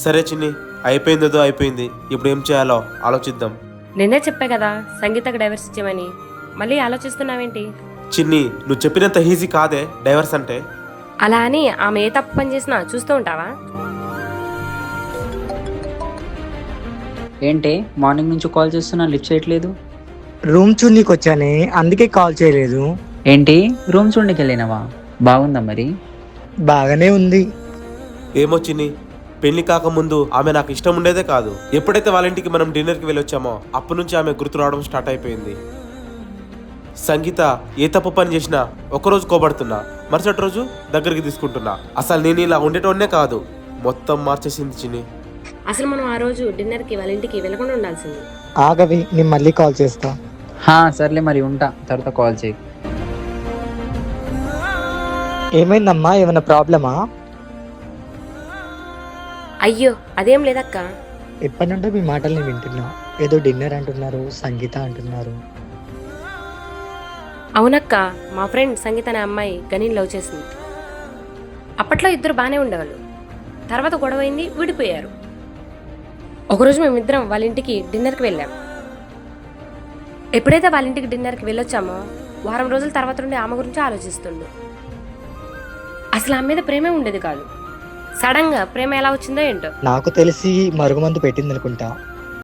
సరే చిన్ని, అయిపోయిందేదో అయిపోయింది. ఇప్పుడు ఏం చేయాలో ఆలోచిద్దాం. నిన్నే చెప్పా కదా సంగీతకు డైవర్స్ ఇచ్చామని, మళ్ళీ ఆలోచిస్తున్నావేంటి? చిన్ని, నువ్వు చెప్పినంత ఈజీ కాదే డైవర్స్ అంటే. అలా అని ఆమె ఏ తప్పు పని చేసినా చూస్తూ ఉంటావా? ఏంటి మార్నింగ్ నుంచి కాల్ చేస్తున్నా లిఫ్ట్ చేయట్లేదు? రూమ్ చూడనీకి వచ్చానే, అందుకే కాల్ చేయలేదు. ఏంటి రూమ్ చూడడానికి వెళ్ళినావా? బాగుందా మరి? బాగానే ఉంది. ఏమో చిన్ని, పెళ్లి కాకముందు ఆమె నాకు ఇష్టం ఉండేదే కాదు. ఎప్పుడైతే వాళ్ళ ఇంటికి మనం డిన్నర్కి వెళ్ళొచ్చామో అప్పటి నుంచి ఆమె గుర్తు రావడం స్టార్ట్ అయిపోయింది. సంగీత ఏ తప్పు పని చేసినా ఒకరోజు కోబడుతున్నా, మరుసటి రోజు దగ్గరికి తీసుకుంటున్నా. అసలు నేను ఇలా ఉండేటోనే కాదు, మొత్తం మార్చేసింది చిన్ని. అసలు మనం ఆ రోజు డిన్నర్కి వాళ్ళ ఇంటికి వెళ్ళకుండా ఉండాల్సింది. ఆగవి, నేను మళ్ళీ కాల్ చేస్తా. సర్లే మరి ఉంటా, తర్వాత కాల్ చేయి. ఏమైందమ్మా, ఏమైనా ప్రాబ్లమా? అయ్యో అదేం లేదక్క. ఎప్పటి నుండో మీ మాటలు నేను వింటున్నా. ఏదో డిన్నర్ అంటున్నారు, సంగీత అంటున్నారు. అవునక్క, మా ఫ్రెండ్ సంగీత అనే అమ్మాయి గనిని లవ్ చేసింది. అప్పట్లో ఇద్దరు బాగానే ఉండేవాళ్ళు, తర్వాత గొడవైంది, విడిపోయారు. ఒకరోజు మేమిద్దరం వాళ్ళ ఇంటికి డిన్నర్కి వెళ్ళాం. ఎప్పుడైతే వాళ్ళ ఇంటికి డిన్నర్కి వెళ్ళొచ్చామో వారం రోజుల తర్వాత నుండి ఆమె గురించి ఆలోచిస్తుండు. అసలు ఆమె మీద ప్రేమే ఉండేది కాదు. సడన్గా ప్రేమ ఎలా వచ్చిందో ఏంటో. నాకు తెలిసి మరుగుమందు పెట్టింది అనుకుంటా.